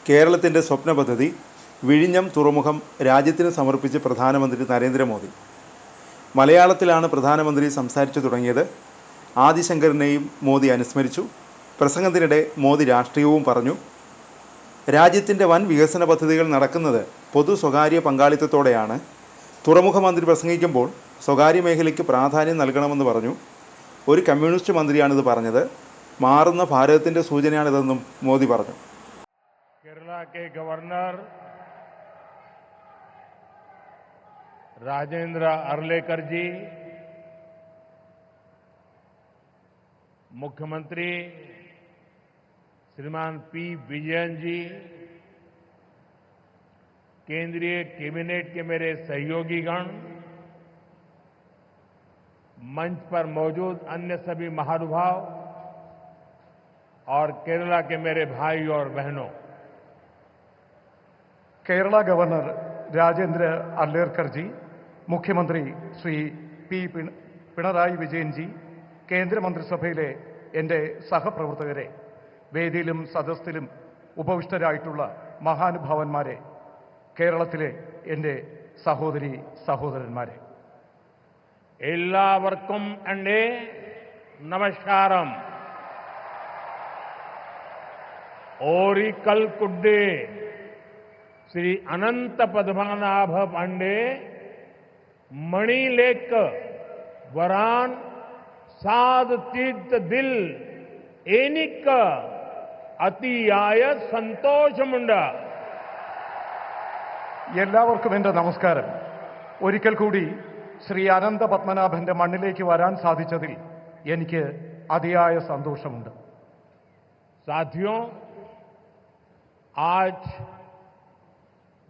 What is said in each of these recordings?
കേരളത്തിൻ്റെ സ്വപ്ന പദ്ധതി വിഴിഞ്ഞം തുറമുഖം രാജ്യത്തിന് സമർപ്പിച്ച് പ്രധാനമന്ത്രി നരേന്ദ്രമോദി. മലയാളത്തിലാണ് പ്രധാനമന്ത്രി സംസാരിച്ചു തുടങ്ങിയത്. ആദിശങ്കരനെയും മോദി അനുസ്മരിച്ചു. പ്രസംഗത്തിനിടെ മോദി രാഷ്ട്രീയവും പറഞ്ഞു. രാജ്യത്തിൻ്റെ വൻ വികസന പദ്ധതികൾ നടക്കുന്നത് പൊതു സ്വകാര്യ പങ്കാളിത്തത്തോടെയാണ്. തുറമുഖ മന്ത്രി പ്രസംഗിക്കുമ്പോൾ സ്വകാര്യ മേഖലയ്ക്ക് പ്രാധാന്യം നൽകണമെന്ന് പറഞ്ഞു. ഒരു കമ്മ്യൂണിസ്റ്റ് മന്ത്രിയാണിത് പറഞ്ഞത്. മാറുന്ന ഭാരതത്തിൻ്റെ സൂചനയാണിതെന്നും മോദി പറഞ്ഞു. केरला के गवर्नर राजेंद्र अर्लेकर जी, मुख्यमंत्री श्रीमान पी विजयन जी, केंद्रीय कैबिनेट के मेरे सहयोगीगण, मंच पर मौजूद अन्य सभी महानुभाव और केरला के मेरे भाई और बहनों, केरला गवर्नर राजेंद्र अर्लेकर जी, मुख्यमंत्री श्री पी पिणराई विजयन जी, കേന്ദ്രമന്ത്രിസഭയിലെ എൻ്റെ സഹപ്രവർത്തകരെ, വേദിയിലും സദസ്സിലും ഉപവിഷ്ടരായിട്ടുള്ള മഹാനുഭാവന്മാരെ, കേരളത്തിലെ എൻ്റെ സഹോദരി സഹോദരന്മാരെ, എല്ലാവർക്കും എൻ്റെ നമസ്കാരം. ओरिकल कुड्डे श्री अनंत पद्मनाभ पांडे मणिलेक वरान साध तीर्थ दिल एनिक अतियाय സന്തോഷമുണ്ട്. എല്ലാവർക്കും എൻ്റെ നമസ്കാരം. ഒരിക്കൽ കൂടി ശ്രീ അനന്ത പത്മനാഭന്റെ മണ്ണിലേക്ക് വരാൻ സാധിച്ചതിൽ എനിക്ക് അതിയായ സന്തോഷമുണ്ട്. साथियों, आज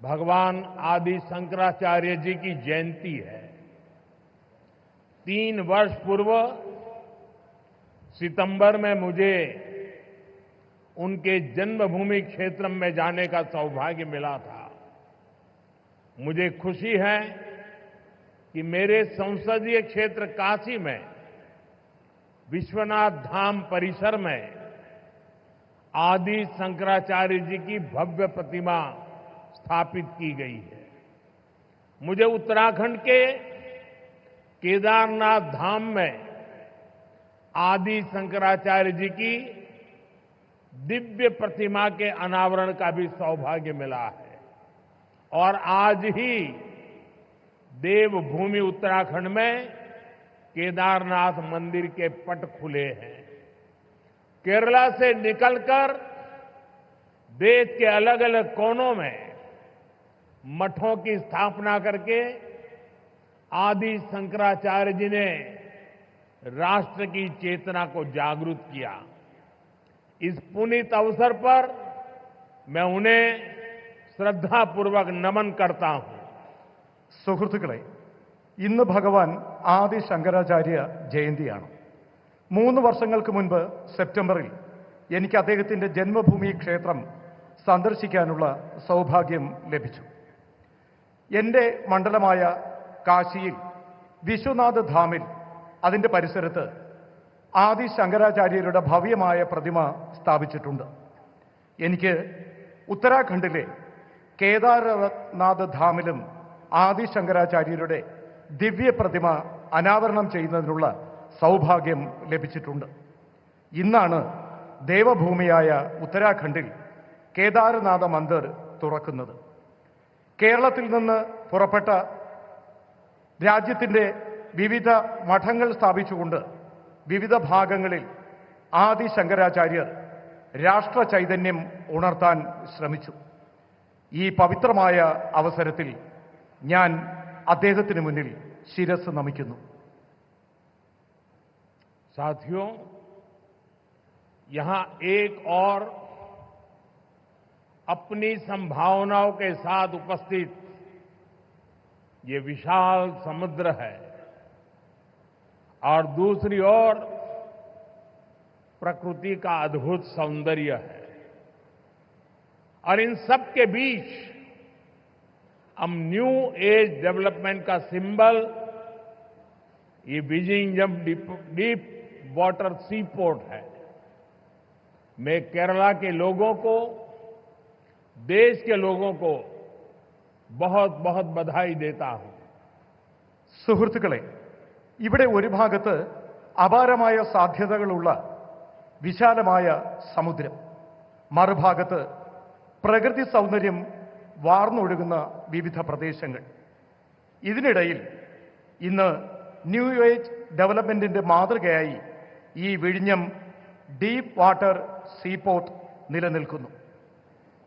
भगवान आदि शंकराचार्य जी की जयंती है. 3 वर्ष पूर्व सितंबर में मुझे उनके जन्मभूमि क्षेत्र में जाने का सौभाग्य मिला था. मुझे खुशी है कि मेरे संसदीय क्षेत्र काशी में विश्वनाथ धाम परिसर में आदि शंकराचार्य जी की भव्य प्रतिमा स्थापित की गई है. मुझे उत्तराखंड के केदारनाथ धाम में आदि शंकराचार्य जी की दिव्य प्रतिमा के अनावरण का भी सौभाग्य मिला है. और आज ही देवभूमि उत्तराखंड में केदारनाथ मंदिर के पट खुले हैं. केरला से निकलकर देश के अलग अलग कोनों में मठों की स्थापना करके आदि शंकराचार्य जी ने राष्ट्र की चेतना को जागृत किया. इस पुनीत अवसर पर मैं उन्हें श्रद्धापूर्वक नमन करता हूं. സുഹൃത്തുക്കളെ, ഇന്ന് ഭഗവാൻ ആദി ശങ്കരാചാര്യ ജയന്തിയാണ്. 3 വർഷങ്ങൾക്ക് മുൻപ് സെപ്റ്റംബറിൽ എനിക്ക് അദ്ദേഹത്തിൻ്റെ ജന്മഭൂമി ക്ഷേത്രം സന്ദർശിക്കാനുള്ള സൗഭാഗ്യം ലഭിച്ചു. എൻ്റെ മണ്ഡലമായ കാശിയിൽ വിശ്വനാഥ് ധാമിൽ അതിൻ്റെ പരിസരത്ത് ആദി ശങ്കരാചാര്യരുടെ ഭവ്യമായ പ്രതിമ സ്ഥാപിച്ചിട്ടുണ്ട്. എനിക്ക് ഉത്തരാഖണ്ഡിലെ കേദാരനാഥ് ധാമിലും ആദി ശങ്കരാചാര്യരുടെ ദിവ്യ പ്രതിമ അനാവരണം ചെയ്യുന്നതിനുള്ള സൗഭാഗ്യം ലഭിച്ചിട്ടുണ്ട്. ഇന്നാണ് ദേവഭൂമിയായ ഉത്തരാഖണ്ഡിൽ കേദാരനാഥ മന്ദിർ തുറക്കുന്നത്. കേരളത്തിൽ നിന്ന് പുറപ്പെട്ട രാജ്യത്തിൻ്റെ വിവിധ മഠങ്ങൾ സ്ഥാപിച്ചുകൊണ്ട് വിവിധ ഭാഗങ്ങളിൽ ആദി ശങ്കരാചാര്യർ രാഷ്ട്ര ചൈതന്യം ഉണർത്താൻ ശ്രമിച്ചു. ഈ പവിത്രമായ അവസരത്തിൽ ഞാൻ അദ്ദേഹത്തിന് മുന്നിൽ ശിരസ് നമിക്കുന്നു. साथियों, यहां एक और अपनी संभावनाओं के साथ उपस्थित ये विशाल समुद्र है और दूसरी ओर प्रकृति का अद्भुत सौंदर्य है. और इन सब के बीच हम न्यू एज डेवलपमेंट का सिंबल ये विजिंगम डीप वाटर सी पोर्ट है. मैं केरला के लोगों को देश के लोगों को बहुत बहुत बधाई देता हूं। സുഹൃത്തുക്കളെ, ഇവിടെ ഒരു ഭാഗത്ത് അപാരമായ സാധ്യതകളുള്ള വിശാലമായ സമുദ്രം, മറുഭാഗത്ത് പ്രകൃതി സൗന്ദര്യം വാർന്നൊഴുകുന്ന വിവിധ പ്രദേശങ്ങൾ. ഇതിനിടയിൽ ഇന്ന് ന്യൂ ഏജ് ഡെവലപ്മെന്റിന്റെ മാതൃകയായി ഈ വിഴിഞ്ഞം ഡീപ്പ് വാട്ടർ സീപോർട്ട് നിലനിൽക്കുന്നു.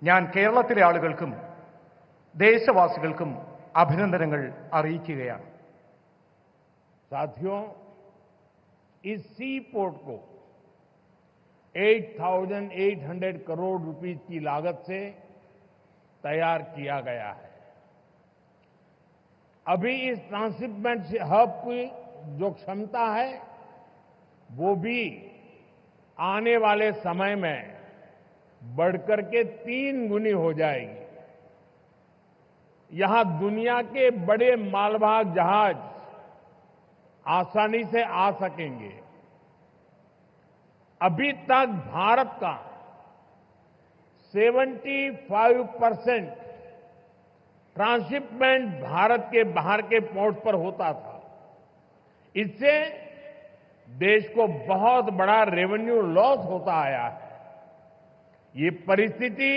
ഞാൻ കേരളത്തിലെ ആളുകൾക്കും ദേശവാസികൾക്കും അഭിനന്ദനങ്ങൾ അറിയിക്കുകയാണ്. साथियों, इस सी पोर्ट को 8,800 करोड़ रुपए की लागत से तैयार किया गया है। अभी इस ट्रांसशिपमेंट हब की जो क्षमता है वो भी आने वाले समय में बढ़कर के 3 गुनी हो जाएगी। यहां दुनिया के बड़े मालवाहक जहाज आसानी से आ सकेंगे। अभी तक भारत का 75% ट्रांसशिपमेंट भारत के बाहर के पोर्ट पर होता था। इससे देश को बहुत बड़ा रेवेन्यू लॉस होता आया है। ये परिस्थिति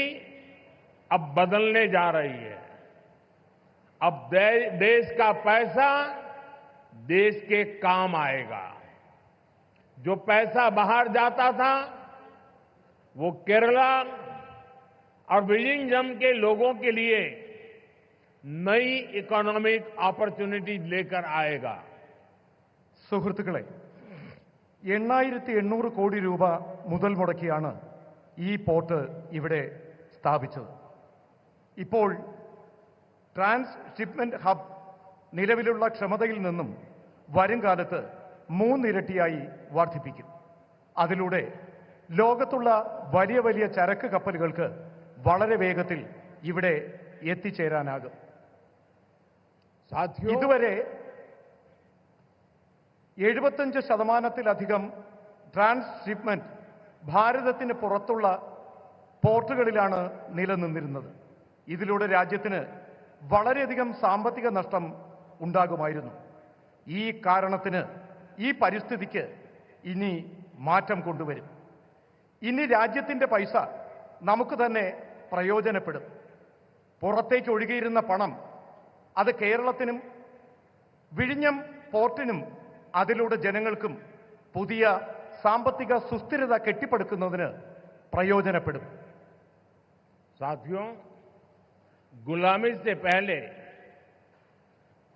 अब बदलने जा रही है। अब देश का पैसा देश के काम आएगा। जो पैसा बाहर जाता था वो केरला और विलिंगम के लोगों के लिए नई इकोनॉमिक अपॉर्चुनिटी लेकर आएगा। സുഹൃത്തുക്കളെ, 8,800 കോടി രൂപ മുതൽ മുടക്കിയാണ് ഈ പോർട്ട് ഇവിടെ സ്ഥാപിച്ചത്. ഇപ്പോൾ ട്രാൻസ്ഷിപ്മെന്റ് ഹബ് നിലവിലുള്ള ക്ഷമതയിൽ നിന്നും വരും കാലത്ത് 3 ഇരട്ടിയായി വർദ്ധിപ്പിക്കും. അതിലൂടെ ലോകത്തുള്ള വലിയ വലിയ ചരക്ക് കപ്പലുകൾക്ക് വളരെ വേഗത്തിൽ ഇവിടെ എത്തിച്ചേരാനാകും. ഇതുവരെ 75%-ലധികം ട്രാൻസ്ഷിപ്മെന്റ് ഭാരതത്തിന് പുറത്തുള്ള പോർട്ടുകളിലാണ് നിലനിന്നിരുന്നത്. ഇതിലൂടെ രാജ്യത്തിന് വളരെയധികം സാമ്പത്തിക നഷ്ടം ഉണ്ടാകുമായിരുന്നു. ഈ കാരണത്തിന്, ഈ പരിസ്ഥിതിക്ക് ഇനി മാറ്റം കൊണ്ടുവരും. ഇനി രാജ്യത്തിന്റെ പൈസ നമുക്ക് തന്നെ പ്രയോജനപ്പെടും. പുറത്തേക്ക് ഒഴുകിയിരുന്ന പണം അത് കേരളത്തിനും വിഴിഞ്ഞം പോർട്ടിനും അതിലൂടെ ജനങ്ങൾക്കും പുതിയ സാമ്പത്തിക സുസ്ഥിരത കെട്ടിപ്പടുക്കുന്നതിന് പ്രയോജനപ്പെടും. साथियों, गुलामी से पहले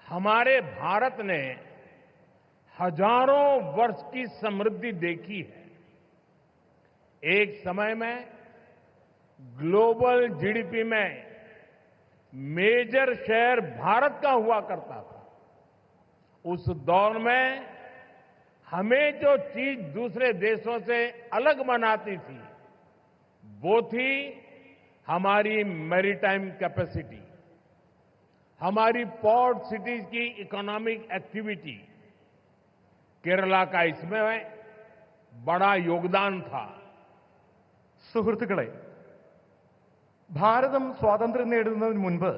हमारे भारत ने हजारों वर्ष की समृद्धि देखी है। एक समय में ग्लोबल जीडीपी में मेजर शेयर भारत का हुआ करता था। उस दौर में हमें जो चीज दूसरे देशों से अलग बनाती थी वो थी हमारी मैरीटाइम कैपेसिटी, हमारी पोर्ट सिटीज की इकोनॉमिक एक्टिविटी। केरला का इसमें बड़ा योगदान था। സുഹൃത്തുക്കളെ, ഭാരതം സ്വാതന്ത്ര്യം നേടുന്നതിന് മുൻപ്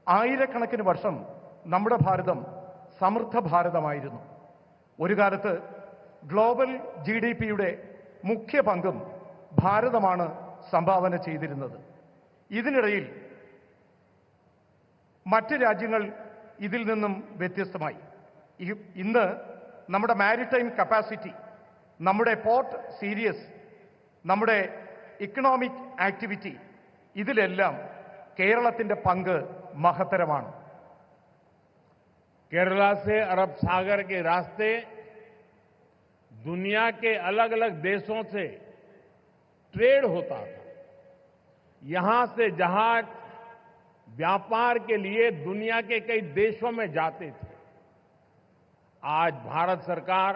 ആയിരക്കണക്കിന് വർഷം നമ്മുടെ ഭാരതം സമൃദ്ധ ഭാരതമായിരുന്നു. ഒരു കാലത്ത് ഗ്ലോബൽ GDPയുടെ മുഖ്യ പങ്കും ഭാരതമാണ് സംഭാവന ചെയ്തിരുന്നത്. ഇതിനിടയിൽ മറ്റ് രാജ്യങ്ങൾ ഇതിൽ നിന്നും വ്യത്യസ്തമായി. ഇന്ന് നമ്മുടെ മാരിടൈം കപ്പാസിറ്റി, നമ്മുടെ പോർട്ട് സീരീസ്, നമ്മുടെ ഇക്കണോമിക് ആക്ടിവിറ്റി, ഇതിലെല്ലാം കേരളത്തിന്റെ പങ്ക് മഹത്തരമാണ്. केरला से अरब सागर के रास्ते दुनिया के अलग अलग देशों से ट्रेड होता था। यहां से जहाज व्यापार के लिए दुनिया के कई देशों में जाते थे। आज भारत सरकार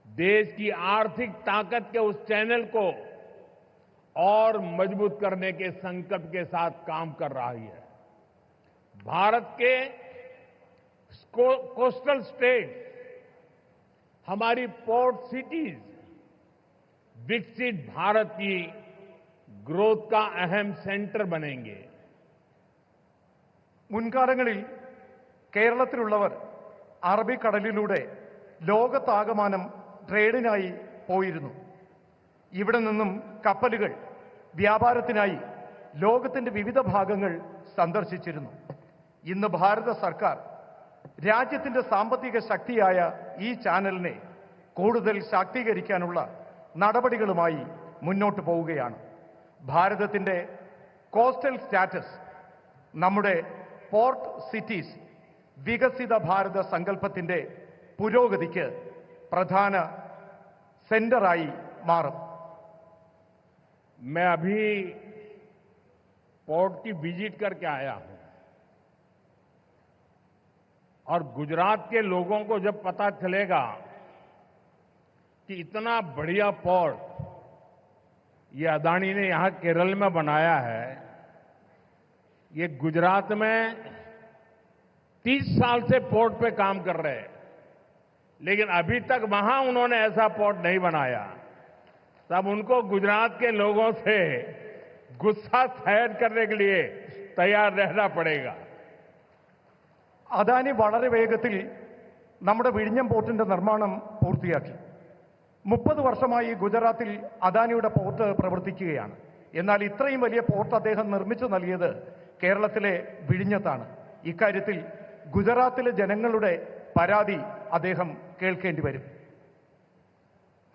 देश की आर्थिक ताकत के उस चैनल को और मजबूत करने के संकल्प के साथ काम कर रही है। भारत के कोस्टल स्टेट, हमारी पोर्ट सिटीज विकसित भारत की ग्रोथ का अहम सेंटर बनेंगे। മുൻകാലങ്ങളിൽ കേരളത്തിലുള്ളവർ അറബിക്കടലിലൂടെ ലോകത്താകമാനം ട്രേഡിനായി പോയിരുന്നു. ഇവിടെ നിന്നും കപ്പലുകൾ വ്യാപാരത്തിനായി ലോകത്തിന്റെ വിവിധ ഭാഗങ്ങൾ സന്ദർശിച്ചിരുന്നു. ഇന്ന് ഭാരത സർക്കാർ രാജ്യത്തിന്റെ സാമ്പത്തിക ശക്തിയായ ഈ ചാനലിനെ കൂടുതൽ ശാക്തീകരിക്കാനുള്ള നടപടികളുമായി മുന്നോട്ട് പോവുകയാണ്. ഭാരതത്തിന്റെ കോസ്റ്റൽ സ്റ്റാറ്റസ് നമ്മുടെ പോർട്ട് സിറ്റീസ് വികസിത ഭാരത സങ്കല്പത്തിന്റെ പുരോഗതിക്ക് പ്രധാന സെന്ററായി മാറും. मैं अभी पोर्ट की विजिट करके आया हूं और गुजरात के लोगों को जब पता चलेगा कि इतना बढ़िया पोर्ट ये अदानी ने यहां केरल में बनाया है, ये गुजरात में 30 साल से पोर्ट पे काम कर रहे हैं, लेकिन अभी तक वहां उन्होंने ऐसा पोर्ट नहीं बनाया, तब उनको गुजरात के लोगों से गुस्सा सहन करने के लिए तैयार रहना पड़ेगा. അദാനി വളരെ വേഗത്തിൽ നമ്മുടെ വിഴിഞ്ഞം പോർട്ടിന്റെ നിർമ്മാണം പൂർത്തിയാക്കി. 30 വർഷമായി ഗുജറാത്തിൽ അദാനിയുടെ പോർട്ട് പ്രവർത്തിക്കുകയാണ്. എന്നാൽ ഇത്രയും വലിയ പോർട്ട് അദ്ദേഹം നിർമ്മിച്ചു നൽകിയത് കേരളത്തിലെ വിഴിഞ്ഞത്താണ്. ഇക്കാര്യത്തിൽ ഗുജറാത്തിലെ ജനങ്ങളുടെ പരാതി അദ്ദേഹം കേൾക്കേണ്ടി വരും.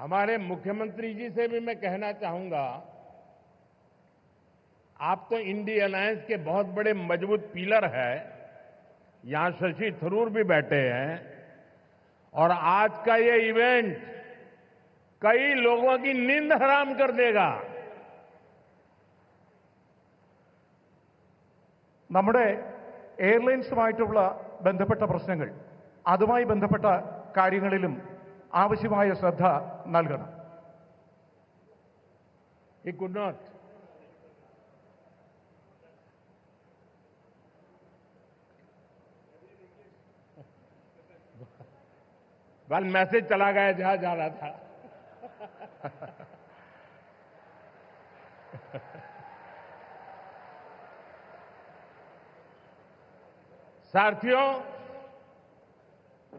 हमारे मुख्यमंत्री जी से भी मैं कहना चाहूंगा, आप तो इंडी अलायंस के बहुत बड़े मजबूत पिलर हैं, यहां शशि थरूर भी बैठे हैं, और आज का ये इवेंट कई लोगों की नींद हराम कर देगा. നമ്മുടെ എയർലൈൻസുമായിട്ടുള്ള ബന്ധപ്പെട്ട പ്രശ്നങ്ങൾ, അതുമായി ബന്ധപ്പെട്ട കാര്യങ്ങളിലും ആവശ്യമായ ശ്രദ്ധ നൽകണം. He could not. बल मैसेज चला गया जहां जा रहा था. साथियों,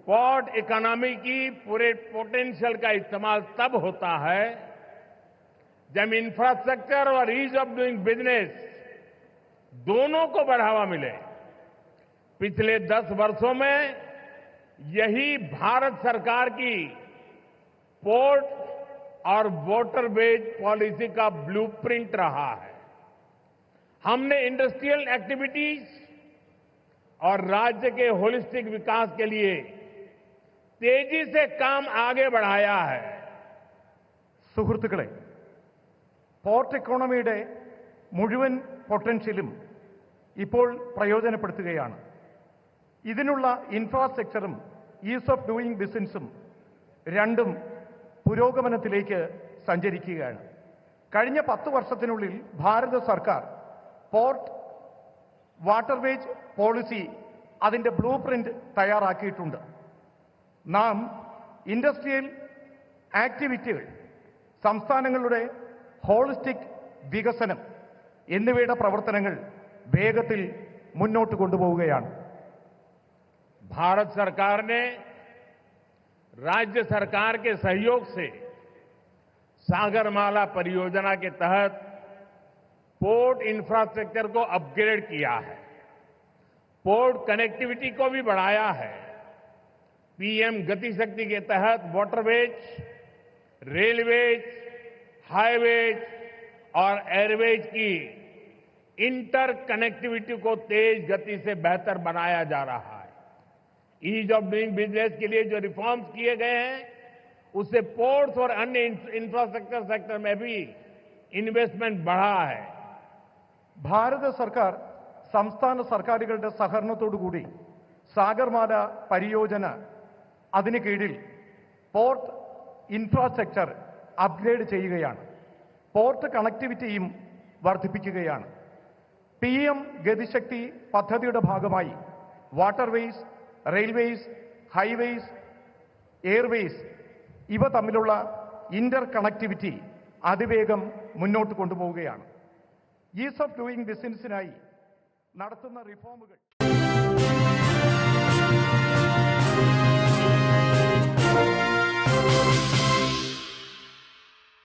पोर्ट इकोनॉमी की पूरे पोटेंशियल का इस्तेमाल तब होता है जब इंफ्रास्ट्रक्चर और ईज ऑफ डूइंग बिजनेस दोनों को बढ़ावा मिले. पिछले 10 वर्षों में यही भारत सरकार की पोर्ट और वाटरवेज पॉलिसी का ब्लूप्रिंट रहा है. हमने इंडस्ट्रियल एक्टिविटीज और राज्य के होलिस्टिक विकास के लिए तेजी से काम आगे बढ़ाया है. സുഹൃത്തുക്കളെ, പോർട്ട് എക്കോണമിയുടെ മുഴുവൻ പൊട്ടൻഷ്യലും ഇപ്പോൾ പ്രയോജനപ്പെടുത്തുകയാണ്. ഇതിനുള്ള ഇൻഫ്രാസ്ട്രക്ചറും ഈസ് ഓഫ് ഡൂയിങ് ബിസിനസ്സും രണ്ടും പുരോഗമനത്തിലേക്ക് സഞ്ചരിക്കുകയാണ്. കഴിഞ്ഞ 10 വർഷത്തിനുള്ളിൽ ഭാരത സർക്കാർ പോർട്ട് വാട്ടർവേജ് പോളിസി അതിന്റെ ബ്ലൂ പ്രിന്റ് തയ്യാറാക്കിയിട്ടുണ്ട്. നാം ഇൻഡസ്ട്രിയൽ ആക്ടിവിറ്റികൾ, സംസ്ഥാനങ്ങളുടെ ഹോളിസ്റ്റിക് വികസനം എന്നിവയുടെ പ്രവർത്തനങ്ങൾ വേഗത്തിൽ മുന്നോട്ട് കൊണ്ടുപോവുകയാണ്. भारत सरकार ने राज्य सरकार के सहयोग से सागरमाला परियोजना के तहत पोर्ट इंफ्रास्ट्रक्चर को अपग्रेड किया है, पोर्ट कनेक्टिविटी को भी बढ़ाया है. पीएम गति शक्ति के तहत वाटरवेज, रेलवेज, हाईवेज और एयरवेज की इंटर कनेक्टिविटी को तेज गति से बेहतर बनाया जा रहा है. ईज ऑफ डूइंग बिजनेस के लिए जो रिफॉर्म्स किए गए हैं, उससे पोर्ट्स और अन्य इंफ्रास्ट्रक्चर सेक्टर में भी इन्वेस्टमेंट बढ़ा है. ഭാരത സർക്കാർ സംസ്ഥാന സർക്കാരുകളുടെ സഹകരണത്തോടുകൂടി സാഗർമാല പരിയോജന അതിന് കീഴിൽ പോർട്ട് ഇൻഫ്രാസ്ട്രക്ചർ അപ്ഗ്രേഡ് ചെയ്യുകയാണ്. പോർട്ട് കണക്ടിവിറ്റിയും വർദ്ധിപ്പിക്കുകയാണ്. PM ഗതിശക്തി പദ്ധതിയുടെ ഭാഗമായി വാട്ടർവേസ്, റെയിൽവേസ്, ഹൈവേസ്, എയർവേസ് ഇവ തമ്മിലുള്ള ഇന്റർ കണക്ടിവിറ്റി അതിവേഗം മുന്നോട്ട് കൊണ്ടുപോവുകയാണ്. ഈസ് ഓഫ് ഡൂയിങ് ബിസിനസ്സിനായി നടത്തുന്ന റിഫോമുകൾ